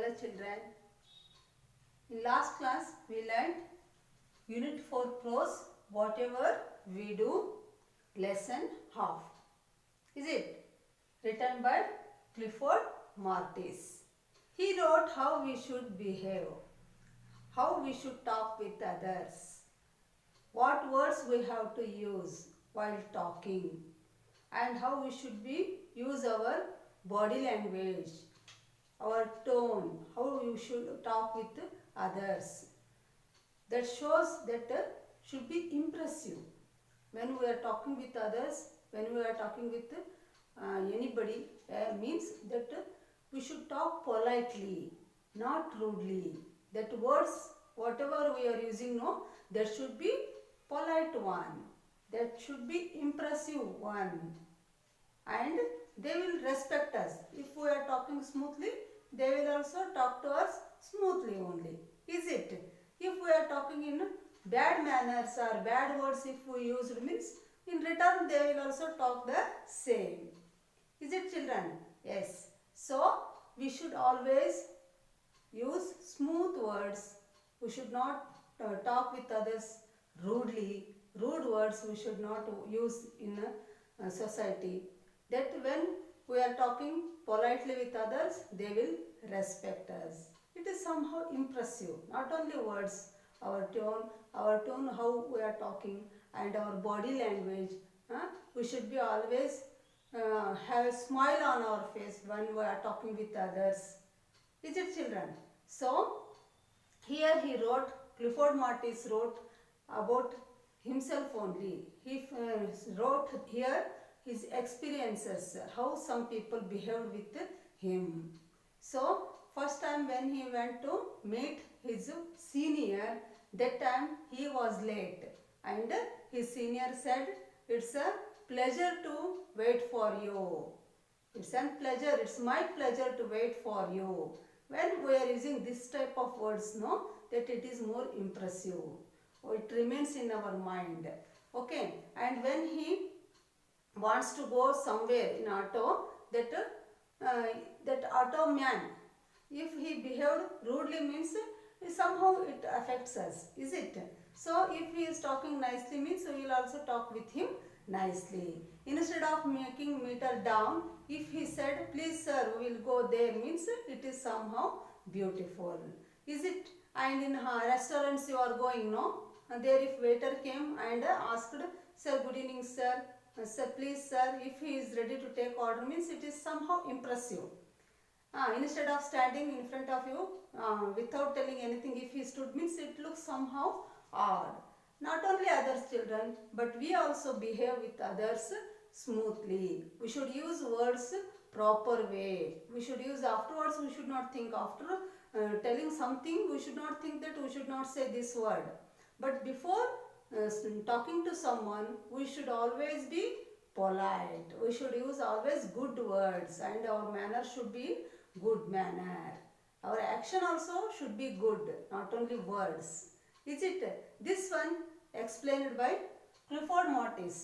Dear children, in last class we learned Unit 4 Prose, Whatever We Do, Lesson Half. Is it? Written by Clifford Martis. He wrote how we should behave, how we should talk with others, what words we have to use while talking, and how we should use our body language, our tone, how you should talk with others. That shows that should be impressive. When we are talking with others, when we are talking with anybody, means that we should talk politely, not rudely. That words, whatever we are using, no, that should be polite one. That should be impressive one. And they will respect us. If we are talking smoothly, they will also talk to us smoothly only. Is it? If we are talking in bad manners or bad words, if we use means, in return they will also talk the same. Is it, children? Yes. So we should always use smooth words. We should not talk with others rudely. Rude words we should not use in a society. That when we are talking politely with others, they will respect us. It is somehow impressive. Not only words, our tone, how we are talking, and our body language. We should be always have a smile on our face when we are talking with others. Is it, children? So here he wrote, Clifford Martis wrote about himself only. He wrote here his experiences, how some people behaved with him. So first time when he went to meet his senior, that time he was late, and his senior said, "It's a pleasure to wait for you. It's my pleasure to wait for you." When we are using this type of words, no, that it is more impressive. It remains in our mind. Okay, and when he wants to go somewhere in auto, that auto man, if he behaved rudely, means somehow it affects us. Is it? So if he is talking nicely, means we will also talk with him nicely. Instead of making meter down, if he said, "Please sir, we will go there," means it is somehow beautiful. Is it? And in restaurants you are going, no? And there if waiter came and asked, "Sir, good evening sir, sir, please sir," if he is ready to take order, means it is somehow impressive. Instead of standing in front of you without telling anything, if he stood, means it looks somehow odd. Not only others, children, but we also behave with others smoothly. We should use words proper way. We should use afterwards. We should not think after telling something. We should not think that we should not say this word. But before talking to someone, we should always be polite. We should use always good words, and our manner should be good manner. Our action also should be good, not only words. Is it? This one explained by Clifford Martis.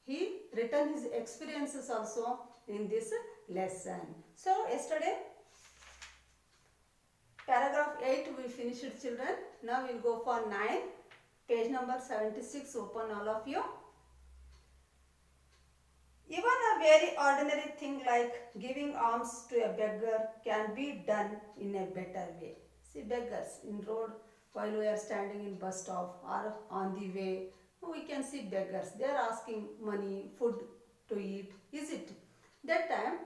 He written his experiences also in this lesson. So yesterday paragraph 8 we finished, children. Now we will go for 9. Page number 76, open all of you. Even a very ordinary thing like giving alms to a beggar can be done in a better way. See, beggars in road, while we are standing in bus stop or on the way, we can see beggars. They are asking money, food to eat. Is it? That time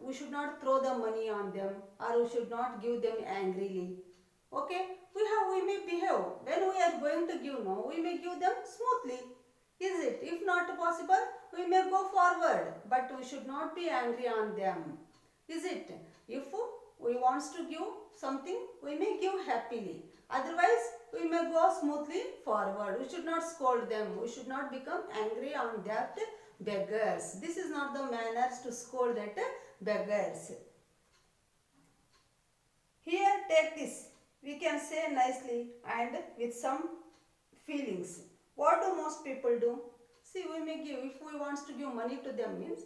we should not throw the money on them, or we should not give them angrily. Okay, we may behave. When we are going to give, no, we may give them smoothly. Is it? If not possible, we may go forward, but we should not be angry on them. Is it? If we want to give something, we may give happily. Otherwise, we may go smoothly forward. We should not scold them. We should not become angry on that beggars. This is not the manners to scold that beggars. Here, take this. We can say nicely and with some feelings. What do most people do? See, we may give, if we want to give money to them, means,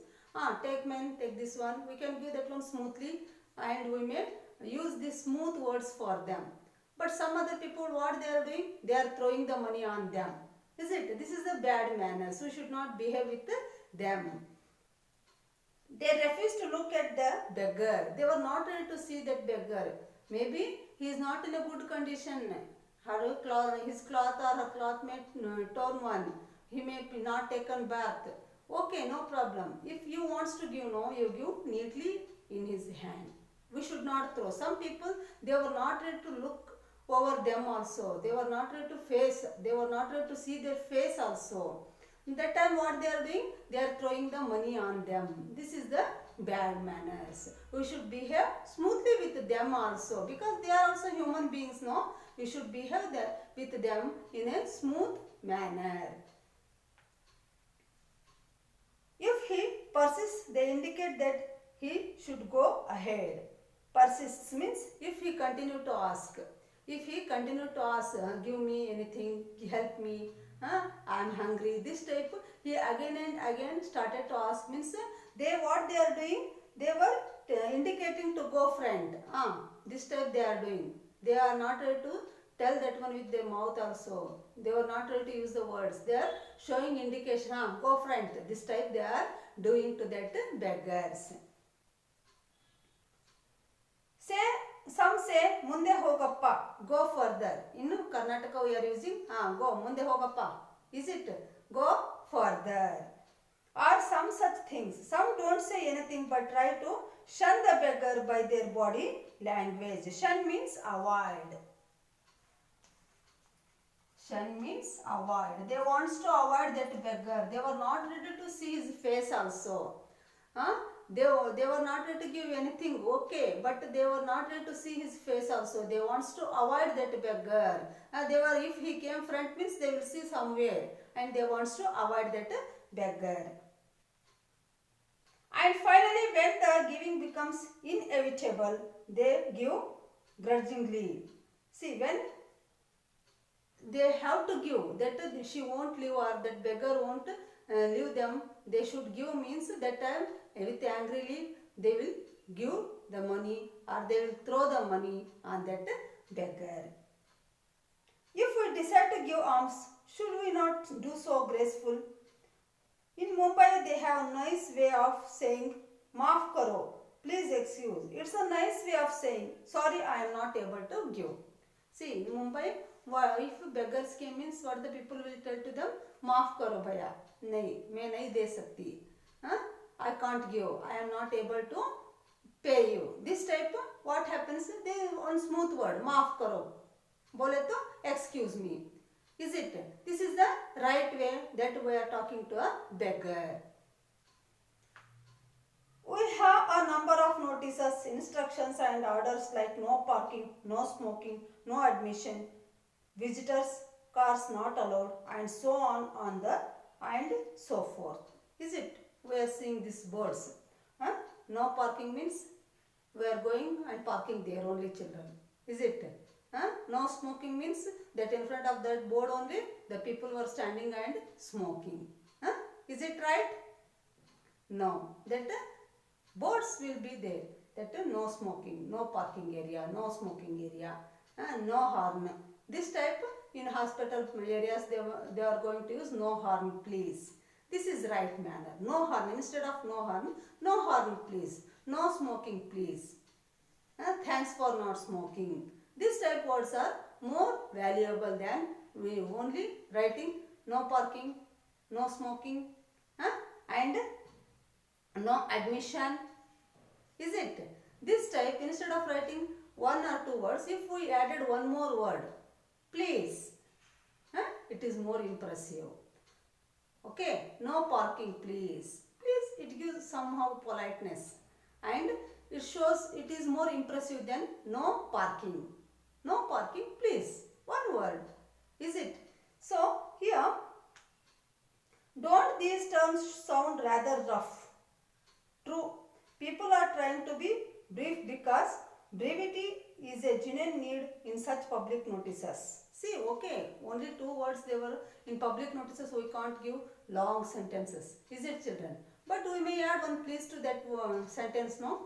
take man, take this one. We can give that one smoothly, and we may use the smooth words for them. But some other people, what they are doing? They are throwing the money on them. Is it? This is the bad manners. We should not behave with them. They refused to look at the beggar. They were not ready to see that beggar. Maybe he is not in a good condition. His cloth or her cloth may torn one. He may be not taken bath. Okay, no problem. If you wants to give, no, you give neatly in his hand. We should not throw. Some people, they were not ready to look over them also. They were not ready to face. They were not ready to see their face also. That time what they are doing? They are throwing the money on them. This is the bad manners. We should behave smoothly with them also, because they are also human beings, no? We should behave with them in a smooth manner. If he persists, they indicate that he should go ahead. Persists means if he continue to ask. If he continue to ask, give me anything, help me, I am hungry, this type, he again and again started to ask, means what they are doing? They were indicating to go friend. This type they are doing. They are not ready to tell that one with their mouth also. They were not ready to use the words. They are showing indication, go friend. This type they are doing to that beggars. Some say ಮುಂದೆ ಹೋಗಪ್ಪ, go further. In Karnataka we are using go, ಮುಂದೆ ಹೋಗಪ್ಪ. Is it? Go further. Or some such things. Some don't say anything but try to shun the beggar by their body language. Shun means avoid. Shun means avoid. They wants to avoid that beggar. They were not ready to see his face also. They were not ready to give anything, okay, but they were not ready to see his face also. They wants to avoid that beggar. If he came front means they will see somewhere, and they wants to avoid that beggar. And finally, when the giving becomes inevitable, they give grudgingly. See, when they have to give, that she won't leave or that beggar won't leave them, they should give means that time with angrily they will give the money or they will throw the money on that beggar. If we decide to give alms, should we not do so graceful? In Mumbai they have a nice way of saying maaf karo, please excuse. It's a nice way of saying sorry, I am not able to give. See, in Mumbai, if beggars came means what the people will tell to them, maaf karo bhaiya, nahi, main nahi de sakti, I can't give, I am not able to pay you. This type, what happens? They one smooth word, maaf karo, bole to excuse me. Is it? This is the right way that we are talking to a beggar. We have a number of notices, instructions and orders like no parking, no smoking, no admission, visitors, cars not allowed, and so on and so forth. Is it? We are seeing these boards. No parking means we are going and parking there, only children. Is it? No smoking means that in front of that board only the people were standing and smoking. Is it right? No. That boards will be there. That no smoking, no parking area, no smoking area, no horn. This type in hospital areas they are going to use no horn please. This is right manner. No horn. Instead of no horn please. No smoking please. Thanks for not smoking. These type words are more valuable than we only writing no parking, no smoking, and no admission. Is it? This type, instead of writing one or two words, if we added one more word, please, it is more impressive. Okay, no parking please. Please, it gives somehow politeness and it shows it is more impressive than no parking. No parking please. One word. Is it? So, here, don't these terms sound rather rough? True, people are trying to be brief because brevity is a genuine need in such public notices. See, okay, only two words they were in public notices, we can't give long sentences. Is it, children? But we may add one please to that sentence, no?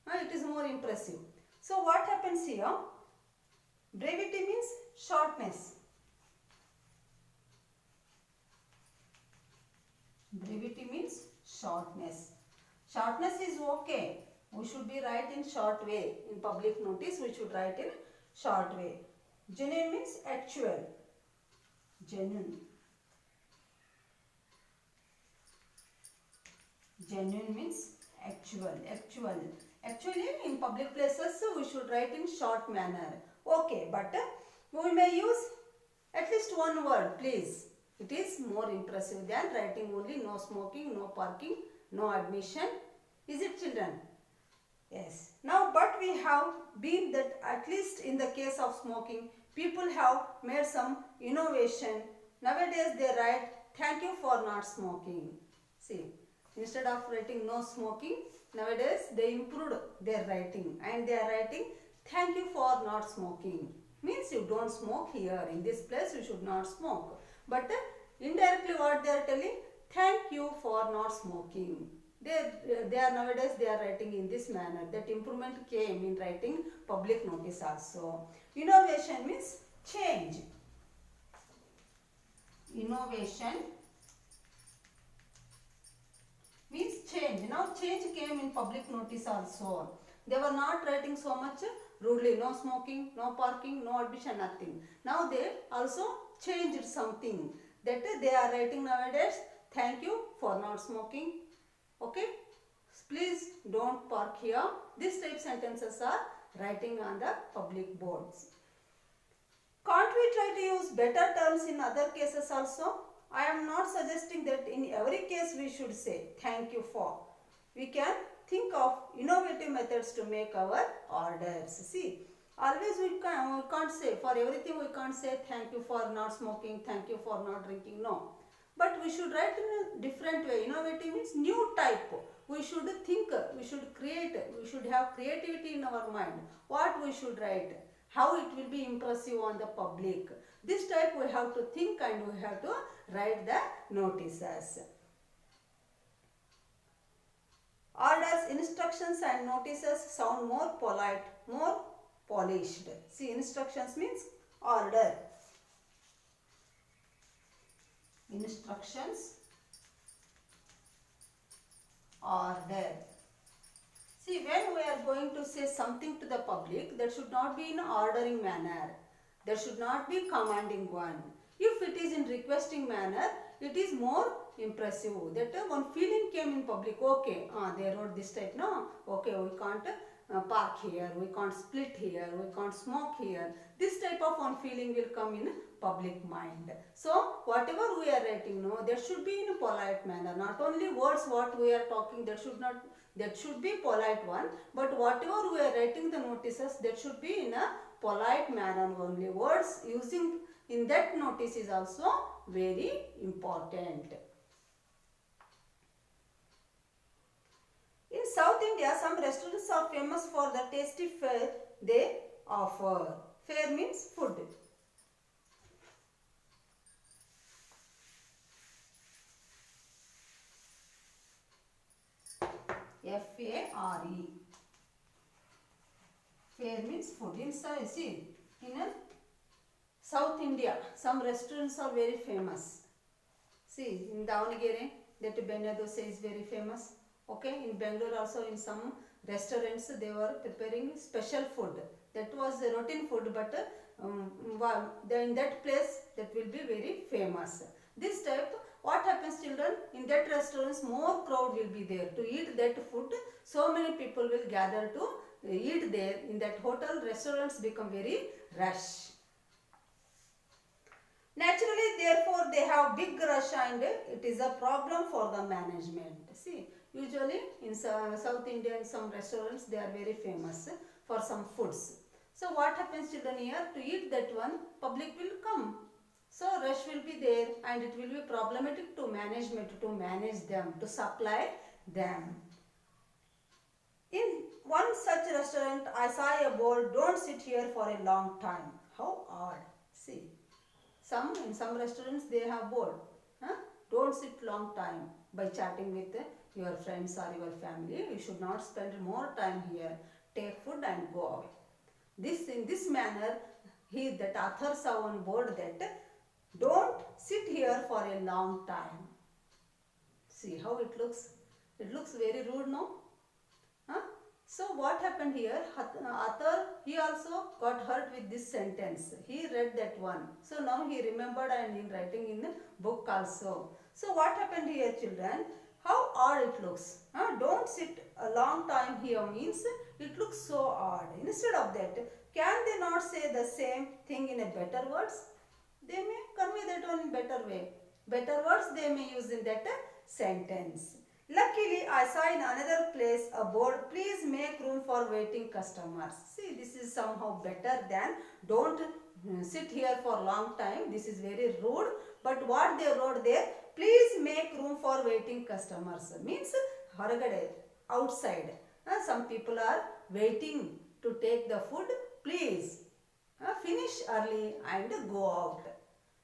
It is more impressive. So what happens here? Brevity means shortness. Brevity means shortness. Shortness is okay. We should be write in short way. In public notice, we should write in short way. Genuine means actual. Genuine. Genuine means actual. Actually, in public places, we should write in short manner. Okay, but we may use at least one word, please. It is more impressive than writing only no smoking, no parking, no admission. Is it, children? Yes. Now, but we have been that at least in the case of smoking, people have made some innovation. Nowadays, they write, thank you for not smoking. See, instead of writing no smoking, nowadays they improved their writing and they are writing, thank you for not smoking. Means you don't smoke here. In this place, you should not smoke. But indirectly what they are telling, thank you for not smoking. They are nowadays they are writing in this manner. That improvement came in writing public notice also. Innovation means change. Innovation means change. Now change came in public notice also. They were not writing so much rudely, no smoking, no parking, no admission, nothing. Now they also changed something. That they are writing nowadays, thank you for not smoking. Okay, please don't park here. These type sentences are writing on the public boards. Can't we try to use better terms in other cases also? I am not suggesting that in every case we should say thank you for. We can think of innovative methods to make our orders. See, always we can't say, for everything we can't say thank you for not smoking, thank you for not drinking, no. But we should write in a different way. Innovative means new type. We should think, we should create, we should have creativity in our mind. What we should write, how it will be impressive on the public. This type we have to think and we have to write the notices. Orders, instructions and notices sound more polite, more polished. See, instructions means order. Instructions, order. See, when we are going to say something to the public, that should not be in ordering manner. There should not be commanding one. If it is in requesting manner, it is more impressive. That one feeling came in public. Okay, they wrote this type. No, okay, we can't park here, we can't split here, we can't smoke here. This type of one feeling will come in public mind. So whatever we are writing, no, there should be in a polite manner. Not only words what we are talking, that should be polite one. But whatever we are writing the notices, that should be in a polite manner only. Words using in that notice is also very important. In South India, some restaurants are famous for the tasty fare they offer. Fare means food. F-A-R-E. Fare means food. In South India, some restaurants are very famous. See, in Davangere, that Benya dosa is very famous. Okay, in Bangalore also in some restaurants they were preparing special food. That was a routine food, but in that place that will be very famous. This type, what happens, children? In that restaurants more crowd will be there to eat that food. So many people will gather to eat there. In that hotel, restaurants become very rush. Naturally, therefore, they have big rush and it is a problem for the management. See, usually in South India, in some restaurants, they are very famous for some foods. So what happens, children, here? To eat that one, public will come. So rush will be there and it will be problematic to management to manage them, to supply them. In one such restaurant, I saw a board, don't sit here for a long time. How odd. See. In some restaurants they have board. Don't sit long time by chatting with your friends or your family. You should not spend more time here. take food and go away. This in this manner, that author saw on board that don't sit here for a long time. See how it looks? It looks very rude, no? Huh? So what happened here? Author, he also got hurt with this sentence. He read that one. So now he remembered and in writing in the book also. So what happened here, children? How odd it looks. Don't sit a long time here means it looks so odd. Instead of that, can they not say the same thing in a better words? They may convey that one in better way. Better words they may use in that sentence. Luckily, I saw in another place a board, please make room for waiting customers. See, this is somehow better than don't sit here for long time. This is very rude. But what they wrote there, please make room for waiting customers. Means horagade, outside. Some people are waiting to take the food. Please finish early and go out.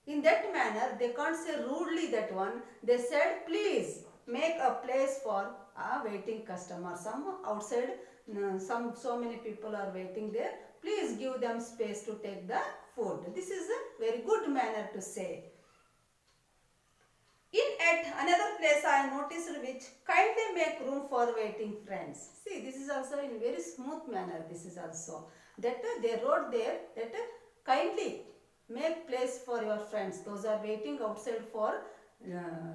In that manner, they can't say rudely that one. They said, please make a place for a waiting customer. Some outside, so many people are waiting there. Please give them space to take the food. This is a very good manner to say. At another place I noticed which kindly make room for waiting friends. See, this is also in very smooth manner. This is also that they wrote there that kindly make place for your friends. Those are waiting outside for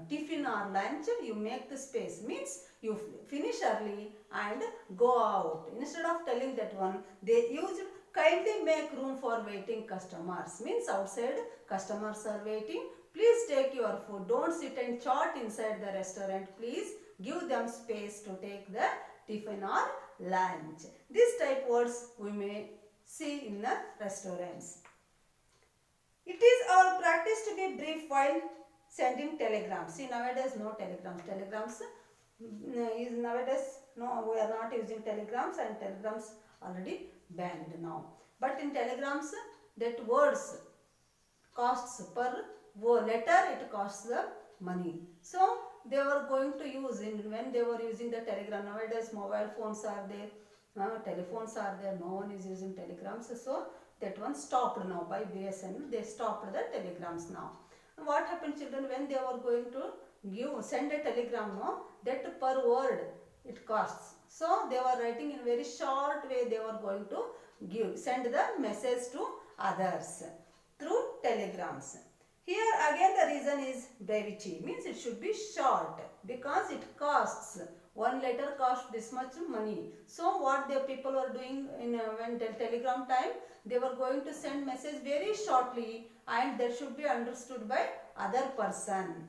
tiffin or lunch. You make the space means you finish early and go out. Instead of telling that one, they used kindly make room for waiting customers. Means outside customers are waiting. Please take your food. Don't sit and chat inside the restaurant. Please give them space to take the tiffin or lunch. This type words we may see in the restaurants. It is our practice to be brief while sending telegrams. See, nowadays no telegrams. Telegrams is nowadays no, we are not using telegrams and telegrams already banned now. But in telegrams that words costs per letter, it costs the money. So they were going to use when they were using the telegram. Nowadays mobile phones are there, telephones are there. No one is using telegrams. So that one stopped now by BSNL. They stopped the telegrams now. What happened, children, when they were going to send a telegram, no, that per word it costs. So they were writing in very short way. They were going to send the message to others through telegrams. Here again the reason is brevity, means it should be short because it costs. One letter costs this much money. So what the people were doing in when the telegram time, they were going to send message very shortly and that should be understood by other person.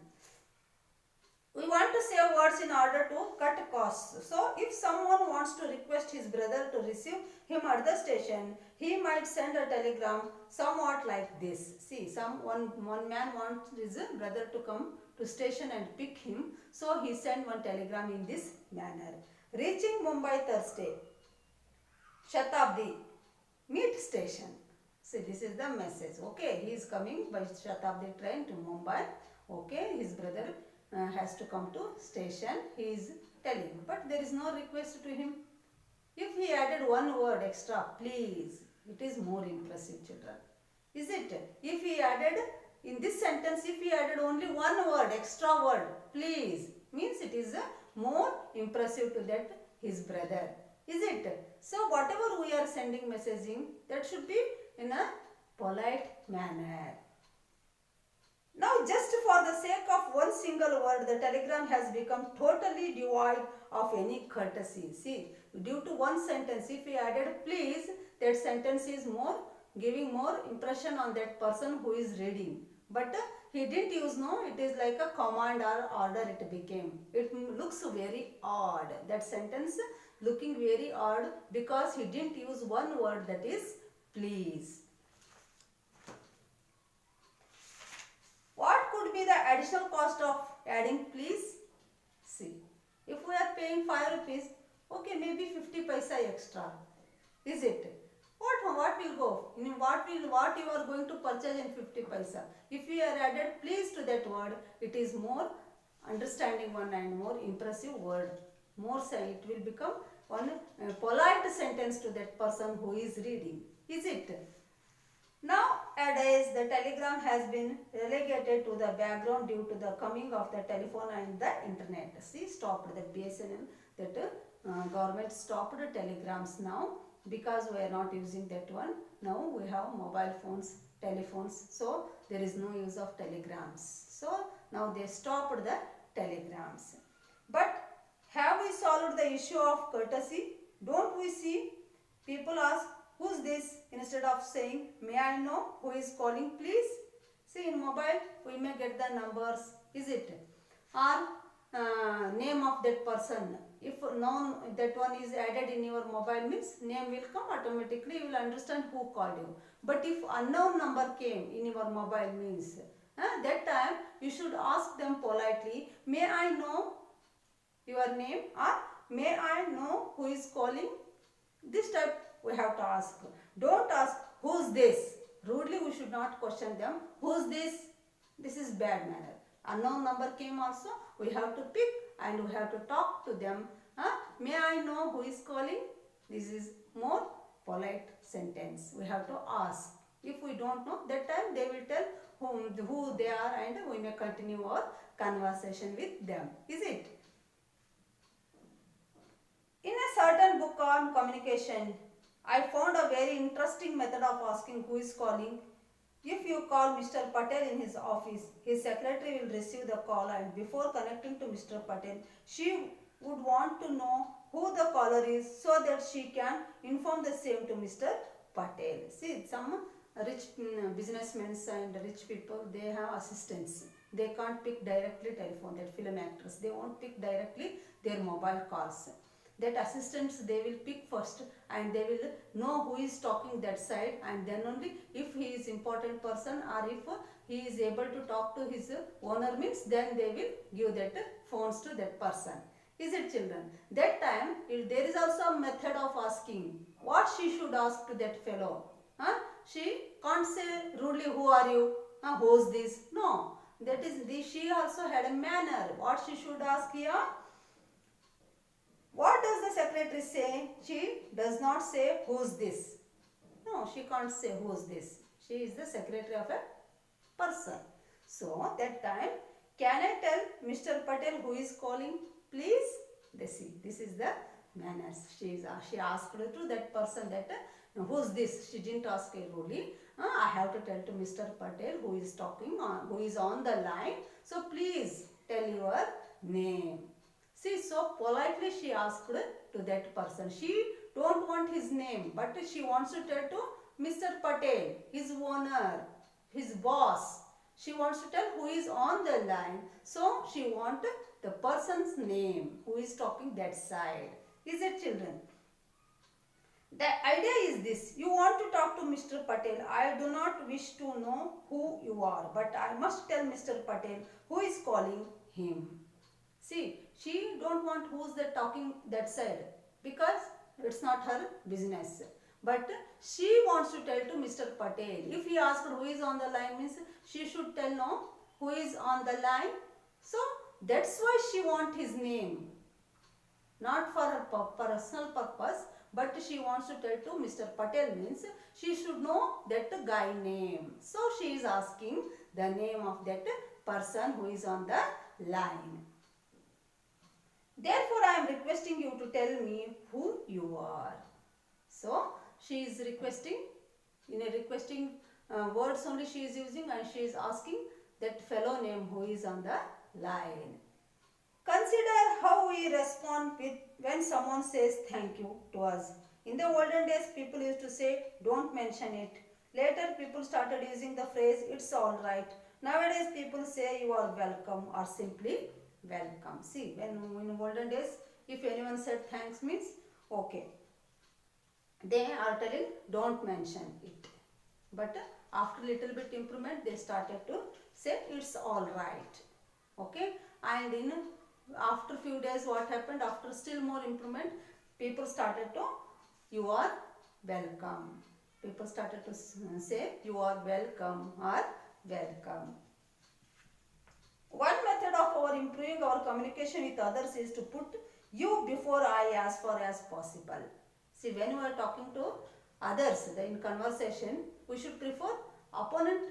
We want to save words in order to cut costs. So if someone wants to request his brother to receive him at the station, he might send a telegram somewhat like this. See, one man wants his brother to come to station and pick him. So he sent one telegram in this manner. Reaching Mumbai Thursday, Shatabdi, meet station. See, this is the message. Okay, he is coming by Shatabdi train to Mumbai. Okay, his brother has to come to station. He is telling, but there is no request to him. If he added one word extra, please, it is more impressive, children. Is it? If he added, in this sentence, if he added only one word, extra word, please, means it is more impressive to that his brother. Is it? So whatever we are sending messaging, that should be in a polite manner. Now just for the sake of one single word, the telegram has become totally devoid of any courtesy. See, due to one sentence, if we added please, that sentence is giving more impression on that person who is reading. But he didn't use no, it is like a command or order it became. It looks very odd. That sentence looking very odd because he didn't use one word, that is please. What could be the additional cost of adding please? See, if we are paying 5 rupees, okay, maybe 50 paisa extra. Is it? What will go? In what you are going to purchase in 50 paisa? If we are added please to that word, it is more understanding one and more impressive word. More say it will become one polite sentence to that person who is reading. Is it? Nowadays, the telegram has been relegated to the background due to the coming of the telephone and the internet. See, stopped that BSNL, that government stopped telegrams now because we are not using that one. Now we have mobile phones, telephones, so there is no use of telegrams. So now they stopped the telegrams. But have we solved the issue of courtesy? Don't we see people ask, who's this? Instead of saying, may I know who is calling please? See, in mobile we may get the numbers, is it? Or name of that person. If known that one is added in your mobile means name will come automatically, you will understand who called you. But if unknown number came in your mobile means, that time you should ask them politely, may I know your name, or may I know who is calling? This type we have to ask. Don't ask, who's this? Rudely we should not question them. Who's this? This is bad manner. Unknown number came also, we have to pick and we have to talk to them. May I know who is calling? This is more polite sentence. We have to ask. If we don't know, that time they will tell who they are and we may continue our conversation with them. Is it? In a certain book on communication, I found a very interesting method of asking who is calling. If you call Mr. Patel in his office, his secretary will receive the call, and before connecting to Mr. Patel, she would want to know who the caller is so that she can inform the same to Mr. Patel. See, some rich businessmen and rich people, they have assistants. They can't pick directly telephone, that film actors. They won't pick directly their mobile calls. That assistants they will pick first and they will know who is talking that side, and then only if he is important person or if he is able to talk to his owner means then they will give that phones to that person. Is it, children? That time there is also a method of asking what she should ask to that fellow. She can't say rudely, who are you? Who's this? No. That is, she also had a manner. What she should ask here? What does the secretary say? She does not say, who's this? No, she can't say, who's this? She is the secretary of a person. So, that time, can I tell Mr. Patel who is calling? Please? They see, this is the manners. She asked to that person that, who's this? She didn't ask rudely. I have to tell to Mr. Patel who is talking, who is on the line. So, please tell your name. See, so politely she asked to that person. She don't want his name, but she wants to tell to Mr. Patel, his owner, his boss. She wants to tell who is on the line. So, she wants the person's name, who is talking that side. Is it, children? The idea is this. You want to talk to Mr. Patel. I do not wish to know who you are, but I must tell Mr. Patel who is calling him. See, she don't want who's the talking that side because it's not her business. But she wants to tell to Mr. Patel. If he asks who is on the line means she should tell no who is on the line. So that's why she wants his name. Not for her personal purpose, but she wants to tell to Mr. Patel means she should know that guy name. So she is asking the name of that person who is on the line. Therefore, I am requesting you to tell me who you are. So, she is requesting, in a requesting words only she is using, and she is asking that fellow name who is on the line. Consider how we respond when someone says thank you to us. In the olden days, people used to say, don't mention it. Later, people started using the phrase, it's alright. Nowadays, people say you are welcome or simply welcome. See, when in olden days, if anyone said thanks means okay. They are telling don't mention it. But after little bit improvement, they started to say it's all right. Okay. And in after few days, what happened? After still more improvement, people started to you are welcome. People started to say you are welcome or welcome. One method of our improving our communication with others is to put you before I as far as possible. See, when we are talking to others in conversation, we should prefer opponent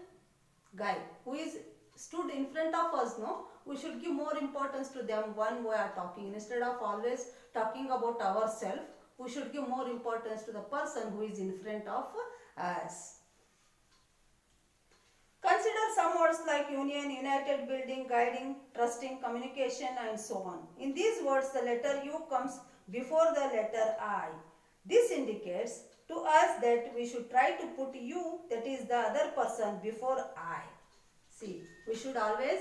guy who is stood in front of us. No, we should give more importance to them when we are talking. Instead of always talking about ourselves, we should give more importance to the person who is in front of us. Consider some words like union, united, building, guiding, trusting, communication, and so on. In these words, the letter U comes before the letter I. This indicates to us that we should try to put you, that is the other person, before I. See, we should always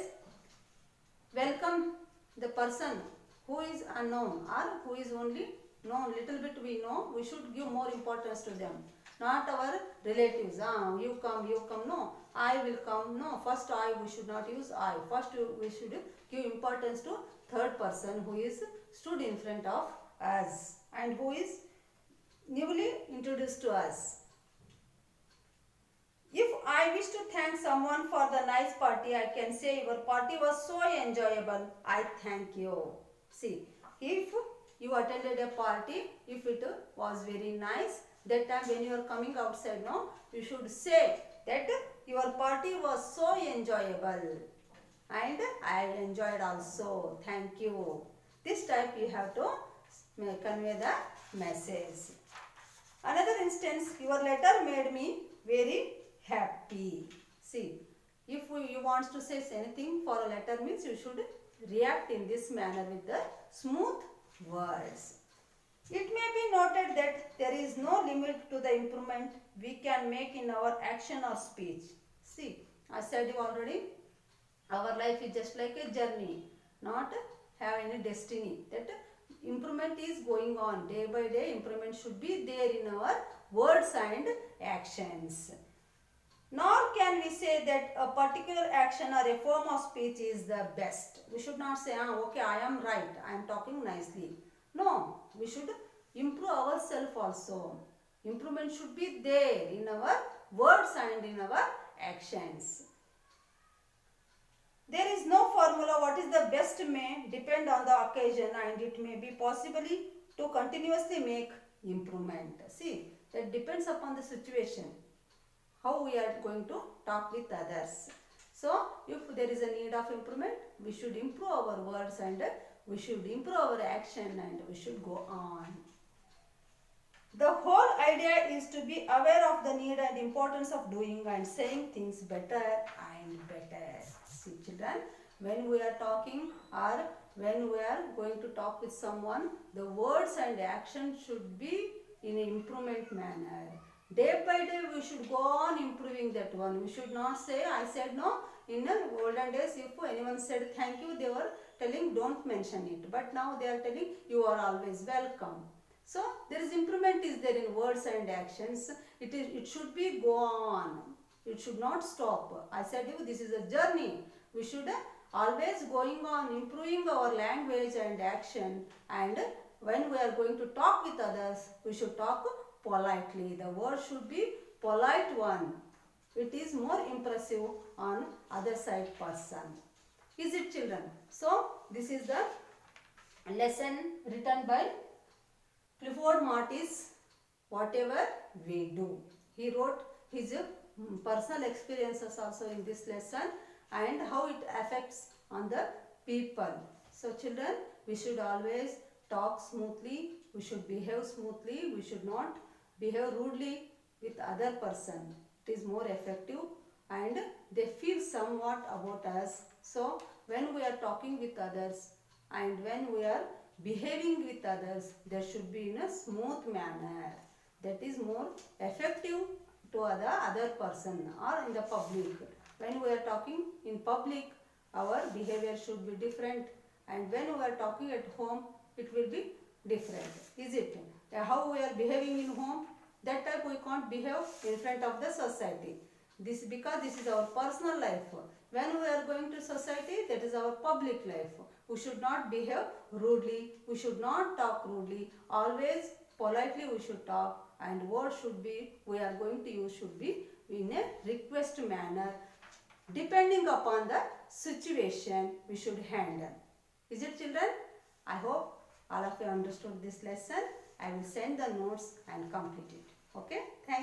welcome the person who is unknown or who is only known, little bit we know, we should give more importance to them. Not our relatives, you come, no, I will come, no, first I, we should not use I. First we should give importance to third person who is stood in front of us and who is newly introduced to us. If I wish to thank someone for the nice party, I can say your party was so enjoyable, I thank you. See, if you attended a party, if it was very nice, that time when you are coming outside, no, you should say that your party was so enjoyable and I enjoyed also, thank you. This type you have to convey the message. Another instance, your letter made me very happy. See, if you want to say anything for a letter means you should react in this manner with the smooth words. It may be noted that there is no limit to the improvement we can make in our action or speech. See, I said you already, our life is just like a journey, not have any destiny. That improvement is going on day by day. Improvement should be there in our words and actions. Nor can we say that a particular action or a form of speech is the best. We should not say, okay, I am right, I am talking nicely. No, we should improve ourselves also. Improvement should be there in our words and in our actions. There is no formula. What is the best may depend on the occasion and it may be possibly to continuously make improvement. See, that depends upon the situation, how we are going to talk with others. So, if there is a need of improvement, we should improve our words and we should improve our action and we should go on. The whole idea is to be aware of the need and importance of doing and saying things better and better. See children, when we are talking or when we are going to talk with someone, the words and action should be in an improvement manner. Day by day we should go on improving that one. We should not say, I said no. In the olden days, if anyone said thank you, they were telling don't mention it. But now they are telling you are always welcome. So there is improvement is there in words and actions. It should be go on. It should not stop. I said you this is a journey. We should always going on improving our language and action. And when we are going to talk with others, we should talk politely. The word should be polite one. It is more impressive on other side person. Is it children? So this is the lesson written by Clifford Martis, Whatever We Do. He wrote his personal experiences also in this lesson and how it affects on the people. So children, we should always talk smoothly, we should behave smoothly, we should not behave rudely with other person. It is more effective and they feel somewhat about us. So when we are talking with others and when we are behaving with others, there should be in a smooth manner. That is more effective to the other person or in the public. When we are talking in public, our behavior should be different, and when we are talking at home, it will be different. Is it? How we are behaving in home, that type we can't behave in front of the society. This because this is our personal life. When we are going to society, that is our public life. We should not behave rudely. We should not talk rudely. Always politely we should talk, and words should be we are going to use should be in a request manner. Depending upon the situation, we should handle. Is it children? I hope all of you understood this lesson. I will send the notes and complete it. Okay. Thank